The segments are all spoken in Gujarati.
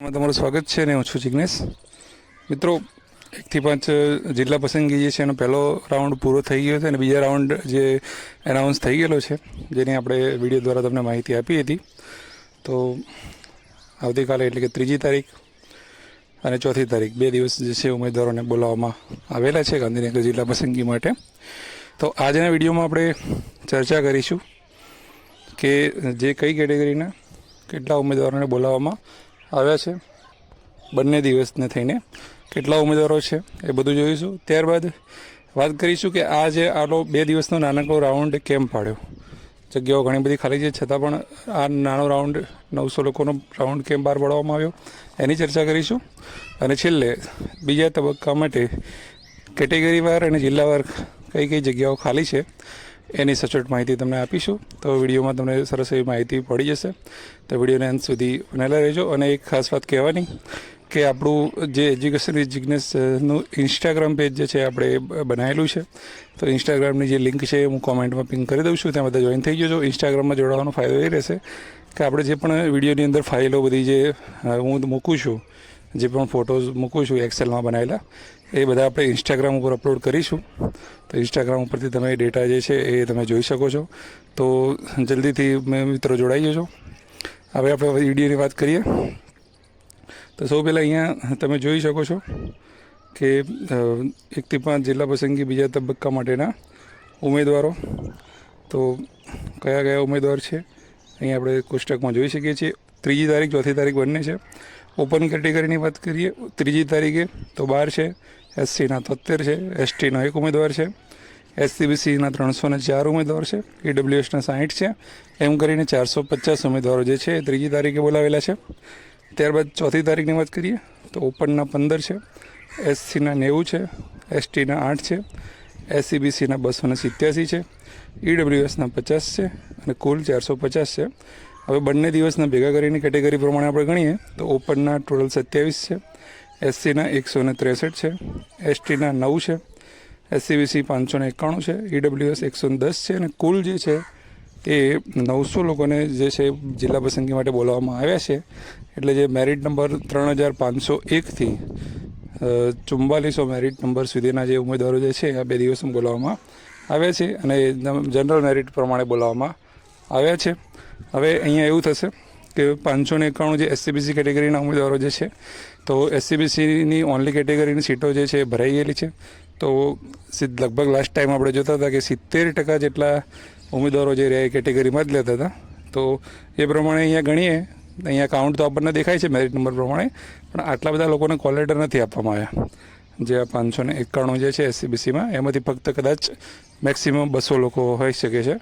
તમારું સ્વાગત છે અને હું છું જિગ્નેશ. મિત્રો, 1 થી 5 જિલ્લા પસંદગી જે છે એનો પહેલો રાઉન્ડ પૂરો થઈ ગયો છે અને બીજા રાઉન્ડ જે એનાઉન્સ થઈ ગયેલો છે, જેની આપણે વિડીયો દ્વારા તમને માહિતી આપી હતી. તો આવતીકાલે એટલે કે 3જી તારીખ અને 4થી તારીખ 2 દિવસ જે છે ઉમેદવારોને બોલાવવામાં આવેલા છે ગાંધીનગર જિલ્લા પસંદગી માટે. તો આજના વિડીયોમાં આપણે ચર્ચા કરીશું કે જે કઈ કેટેગરીના કેટલા ઉમેદવારોને બોલાવવામાં આવ્યા છે, બંને દિવસને થઈને કેટલા ઉમેદવારો છે એ બધું જોઈશું. ત્યારબાદ વાત કરીશું કે આ જે આટલો 2 દિવસનો નાનકડો રાઉન્ડ કેમ પાડ્યો. જગ્યાઓ ઘણી બધી ખાલી છે, છતાં પણ આ નાનો રાઉન્ડ 900 લોકોનો રાઉન્ડ કેમ બહાર પાડવામાં આવ્યો એની ચર્ચા કરીશું. અને છેલ્લે બીજા તબક્કા માટે કેટેગરીવાર અને જિલ્લાવાર કઈ કઈ જગ્યાઓ ખાલી છે એની સચોટ માહિતી તમને આપીશું. તો વિડીયોમાં તમને સરસ એવી માહિતી પડી જશે, તો વિડીયોને અંત સુધી બનેલા રહેજો. અને એક ખાસ વાત કહેવાની કે આપણું જે એજ્યુકેશન વિથ જિગ્નેશનું ઇન્સ્ટાગ્રામ પેજ જે છે આપણે બનાવેલું છે, તો ઇન્સ્ટાગ્રામની જે લિંક છે હું કોમેન્ટમાં પિન કરી દઉં છું, ત્યાં બધા જોઈન થઈ જજો. ઇન્સ્ટાગ્રામમાં જોડાવાનો ફાયદો એ રહેશે કે આપણે જે પણ વિડીયોની અંદર ફાઇલો બધી જે હું મૂકું છું, જે પણ ફોટોઝ મૂકું છું એક્સેલમાં બનાવેલા, એ બધા આપણે ઇન્સ્ટાગ્રામ ઉપર અપલોડ કરીશું. તો ઇન્સ્ટાગ્રામ ઉપરથી તમે ડેટા જે છે એ તમે જોઈ શકો છો. તો જલ્દીથી મિત્રો જોડાઈ જજો. હવે આપણે વિડીયોની વાત કરીએ તો સૌ પહેલાં અહીંયા તમે જોઈ શકો છો કે 1 થી 5 જિલ્લા પસંદગી બીજા તબક્કા માટેના ઉમેદવારો. તો કયા કયા ઉમેદવાર છે અહીંયા આપણે કોષ્ટકમાં જોઈ શકીએ છીએ. 3જી તારીખ 4થી તારીખ બંને છે. ઓપન કેટેગરીની વાત કરીએ 3જી તારીખે તો 12 છે, એસસીના 73 છે, એસટીનો 1 ઉમેદવાર છે, એસસીબીસીના 304 ઉમેદવાર છે, ઈડબ્લ્યુએસના 60 છે. એમ કરીને 450 ઉમેદવારો જે છે એ 3જી તારીખે બોલાવેલા છે. ત્યારબાદ 4થી તારીખની વાત કરીએ તો ઓપનના 15 છે, એસસીના 90 છે, એસટીના 8 છે, એસસીબીસીના 287 છે, ઈડબ્લ્યુએસના 50 છે અને કુલ 450 છે. હવે બંને દિવસના ભેગા કરીને કેટેગરી પ્રમાણે આપણે ગણીએ તો ઓપનના ટોટલ 27 છે, એસસીના 163 છે, એસટીના 9 છે, એસસીબીસી 591 છે, ઈડબ્લ્યુએસ 110 છે અને કુલ જે છે એ 900 લોકોને જે છે જિલ્લા પસંદગી માટે બોલાવવામાં આવ્યા છે. એટલે જે મેરિટ નંબર 3501થી 4400 મેરિટ નંબર સુધીના જે ઉમેદવારો જે છે આ 2 દિવસમાં બોલાવવામાં આવ્યા છે અને જનરલ મેરિટ પ્રમાણે બોલાવવામાં આવ્યા છે. હવે અહીંયા એવું થશે કે 591 જે એસસીબીસી કેટેગરીના ઉમેદવારો જે છે, તો એસસીબીસીની ઓનલી કેટેગરીની સીટો જે છે એ ભરાઈ ગયેલી છે. તો લગભગ લાસ્ટ ટાઈમ આપણે જોતા હતા કે 70% જેટલા ઉમેદવારો જે રહ્યા એ કેટેગરીમાં જ લેતા હતા. તો એ પ્રમાણે અહીંયા ગણીએ, અહીંયા કાઉન્ટ તો આપણને દેખાય છે મેરિટ નંબર પ્રમાણે, પણ આટલા બધા લોકોને કોલ લેટર નથી આપવામાં આવ્યા. જે આ 591 જે છે એસસીબીસીમાં, એમાંથી ફક્ત કદાચ મેક્સિમમ 200 લોકો હોઈ શકે છે,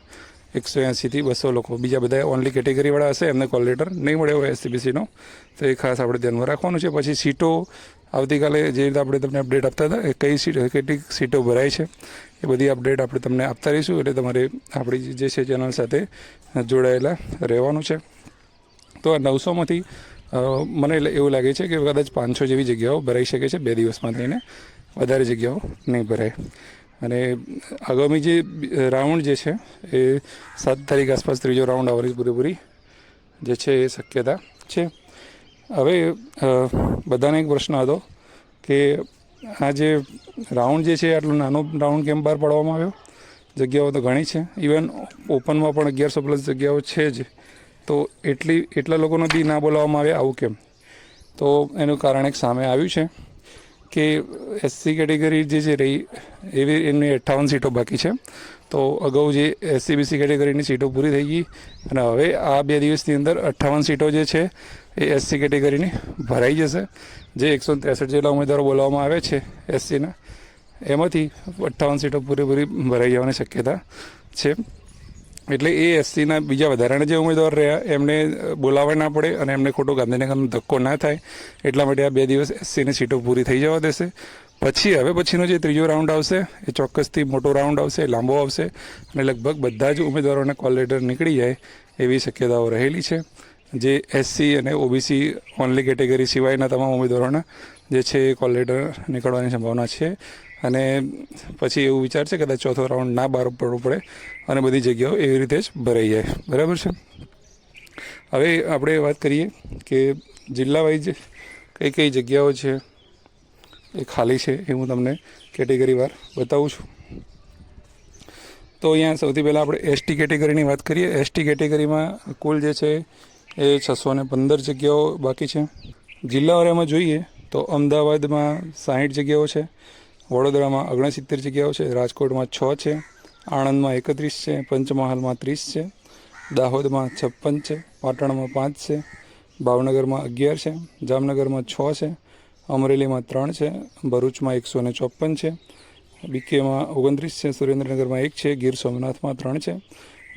180થી 200 લોકો. બીજા બધા ઓનલી કેટેગરીવાળા હશે, એમને કોલ લેટર નહીં મળ્યો હોય એસસીબીસીનો, તો એ ખાસ આપણે ધ્યાનમાં રાખવાનું છે. પછી સીટો આવતીકાલે જે રીતે આપણે તમને અપડેટ આપતા હતા, કેટલી સીટો ભરાય છે એ બધી અપડેટ આપણે તમને આપતા રહીશું. એટલે તમારે આપણી જે છે ચેનલ સાથે જોડાયેલા રહેવાનું છે. તો આ 900માંથી મને એવું લાગે છે કે કદાચ 500 જેવી જગ્યાઓ ભરાઈ શકે છે 2 દિવસમાં થઈને, વધારે જગ્યાઓ નહીં ભરાય. અને આગામી જે રાઉન્ડ જે છે એ 7 તારીખ આસપાસ ત્રીજો રાઉન્ડ આવવાની પૂરેપૂરી જે છે એ શક્યતા છે. હવે બધાને એક પ્રશ્ન હતો કે આ જે રાઉન્ડ જે છે આટલો નાનો રાઉન્ડ કેમ બહાર પાડવામાં આવ્યો. જગ્યાઓ તો ઘણી છે, ઇવન ઓપનમાં પણ 1100+ જગ્યાઓ છે જ, તો એટલા લોકોને બી ના બોલાવવામાં આવે આવું કેમ? તો એનું કારણ એક સામે આવ્યું છે કે એસસી કેટેગરી જે રહી એવી એમની 58 સીટો બાકી છે. તો અગાઉ જે એસસીબીસી કેટેગરીની સીટો પૂરી થઈ ગઈ અને હવે આ 2 દિવસની અંદર 58 સીટો જે છે એ એસસી કેટેગરીની ભરાઈ જશે. જે 163 જેટલા ઉમેદવારો બોલાવવામાં આવે છે એસસીના, એમાંથી 58 સીટો પૂરેપૂરી ભરાઈ જવાની શક્યતા છે. એટલે એ એસસીના બીજા વધારાના જે ઉમેદવાર રહ્યા એમને બોલાવવા ના પડે અને એમને ખોટો ગાંધીનગરનો ધક્કો ના થાય, એટલા માટે આ 2 દિવસ એસસીની સીટો પૂરી થઈ જવા દેશે. પછીનો જે ત્રીજો રાઉન્ડ આવશે એ ચોક્કસથી મોટો રાઉન્ડ આવશે, લાંબો આવશે અને લગભગ બધા જ ઉમેદવારોને કોલ લેટર નીકળી જાય એવી શક્યતાઓ રહેલી છે. જે એસસી અને ઓબીસી ઓનલી કેટેગરી સિવાયના તમામ ઉમેદવારોના જે છે એ કોલ લેટર નીકળવાની સંભાવના છે. અને પછી એવું વિચાર છે કદાચ ચોથો રાઉન્ડ ના બહાર પડવો પડે અને બધી જગ્યાઓ એવી રીતે જ ભરાઈ જાય. બરાબર છે. હવે આપણે વાત કરીએ કે જિલ્લા વાઇઝ કઈ કઈ જગ્યાઓ છે એ ખાલી છે એ હું તમને કેટેગરી વાર બતાવું છું. તો અહીંયા સૌથી પહેલાં આપણે એસટી કેટેગરીની વાત કરીએ. એસટી કેટેગરીમાં કુલ જે છે એ 615 જગ્યાઓ બાકી છે. જિલ્લાવાળામાં જોઈએ તો અમદાવાદમાં 60 જગ્યાઓ છે, વડોદરામાં 69 જગ્યાઓ છે, રાજકોટમાં 6 છે, આણંદમાં 31 છે, પંચમહાલમાં 30 છે, દાહોદમાં 56 છે, પાટણમાં 5 છે, ભાવનગરમાં 11 છે, જામનગરમાં 6 છે, અમરેલીમાં 3 છે, ભરૂચમાં 154 છે, બીકેમાં 29 છે, સુરેન્દ્રનગરમાં 1 છે, ગીર સોમનાથમાં 3 છે,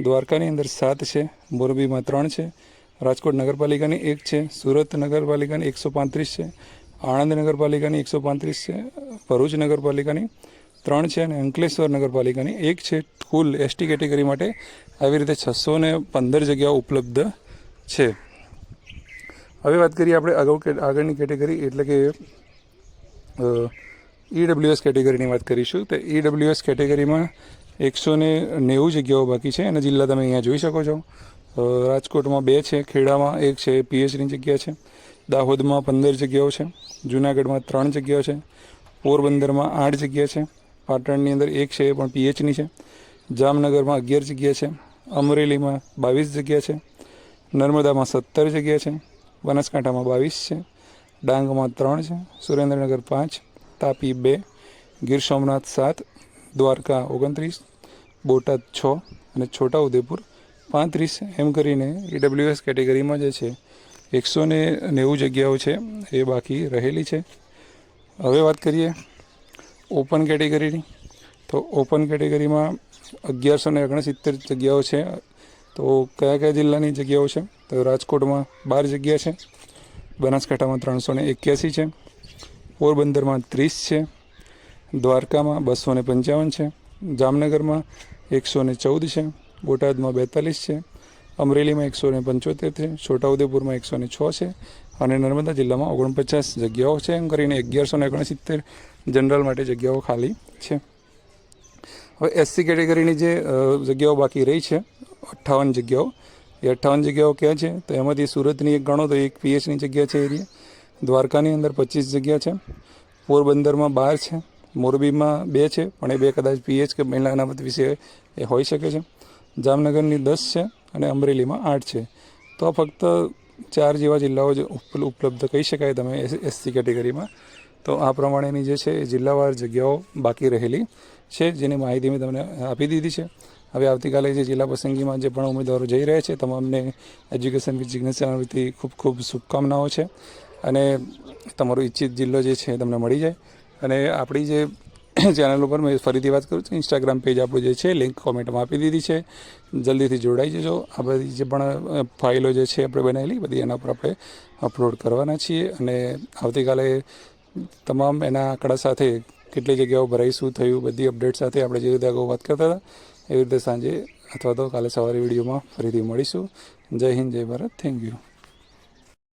દ્વારકાની અંદર 7 છે, મોરબીમાં 3 છે, રાજકોટ નગરપાલિકાની 1 છે, સુરત નગરપાલિકાની 135 છે, આણંદ નગરપાલિકાની 135 છે, ભરૂચ નગરપાલિકાની 3 છે અને અંકલેશ્વર નગરપાલિકાની 1 છે. કુલ એસટી કેટેગરી માટે આવી રીતે 615 જગ્યાઓ ઉપલબ્ધ છે. હવે વાત કરીએ આપણે આગળની કેટેગરી એટલે કે ઈડબ્લ્યુએસ કેટેગરીની વાત કરીશું. તો ઈડબ્લ્યુએસ કેટેગરીમાં 190 જગ્યાઓ બાકી છે અને જિલ્લા તમે અહીંયા જોઈ શકો છો. રાજકોટમાં 2 છે, ખેડામાં 1 છે, પીએચની જગ્યા છે, દાહોદમાં 15 જગ્યાઓ છે, જૂનાગઢમાં 3 જગ્યાઓ છે, પોરબંદરમાં 8 જગ્યા છે, પાટણની અંદર 1 છે પણ પીએચની છે, જામનગરમાં 11 જગ્યા છે, અમરેલીમાં 22 જગ્યા છે, નર્મદામાં 17 જગ્યા છે, બનાસકાંઠામાં 22 છે, ડાંગમાં 3 છે, સુરેન્દ્રનગર 5, તાપી 2, ગીર સોમનાથ 7, દ્વારકા 29, બોટાદ 6 અને છોટાઉદેપુર 35 એમ કરીને ઈડબ્લ્યુએસ કેટેગરીમાં જે છે 190 જગ્યાઓ છે એ બાકી રહેલી છે. હવે વાત કરીએ ઓપન કેટેગરીની. તો ઓપન કેટેગરીમાં 1169 જગ્યાઓ છે. તો કયા કયા જિલ્લાની જગ્યાઓ છે? તો રાજકોટમાં 12 જગ્યા છે, બનાસકાંઠામાં 381 છે, પોરબંદરમાં 30 છે, દ્વારકામાં 255 છે, જામનગરમાં 114 છે, બોટાદમાં 42 છે, અમરેલીમાં 175 છે, છોટાઉદેપુરમાં 106 છે અને નર્મદા જિલ્લામાં 49 જગ્યાઓ છે. એમ કરીને 1169 જનરલ માટે જગ્યાઓ ખાલી છે. હવે એસસી કેટેગરીની જે જગ્યાઓ બાકી રહી છે 58 જગ્યાઓ, એ 58 જગ્યાઓ ક્યાં છે? તો એમાંથી સુરતની એક ગણો તો એક પીએચની જગ્યા છે એરિયા, દ્વારકાની અંદર 25 જગ્યા છે, પોરબંદરમાં 12 છે, મોરબીમાં 2 છે પણ એ 2 કદાચ પીએચ કે મહિલા અનામત વિશે એ હોઈ શકે છે, જામનગરની 10 છે અને અમરેલીમાં 8 છે. તો આ ફક્ત 4 જેવા જિલ્લાઓ જે ઉપલબ્ધ કહી શકાય તમે એસસી કેટેગરીમાં. તો આ પ્રમાણેની જે છે એ જિલ્લાવાર જગ્યાઓ બાકી રહેલી છે, જેની માહિતી મેં તમને આપી દીધી છે. હવે આવતીકાલે જે જિલ્લા પસંદગીમાં જે પણ ઉમેદવારો જઈ રહ્યા છે તમામને એજ્યુકેશન વિથ જિજ્ઞેસ ચેનલ વતી ખૂબ ખૂબ શુભકામનાઓ છે અને તમારો ઈચ્છિત જિલ્લો જે છે તમને મળી જાય. અને આપણી જે ચેનલ ઉપર મેં ફરીથી વાત કરું છું, ઇન્સ્ટાગ્રામ પેજ આપણું જે છે લિંક કોમેન્ટમાં આપી દીધી છે, જલ્દીથી જોડાઈ જજો. આ બધી જે પણ ફાઇલો જે છે આપણે બનાવેલી બધી એના પર આપણે અપલોડ કરવાના છીએ અને આવતીકાલે તમામ એના આંકડા સાથે કેટલી જગ્યાઓ ભરાઈ, શું થયું, બધી અપડેટ સાથે આપણે જે રીતે અગાઉ વાત કરતા હતા એવી રીતે સાંજે અથવા તો કાલે સવારે વિડીયોમાં ફરીથી મળીશું. જય હિન્દ, જય ભારત, થેન્ક યુ.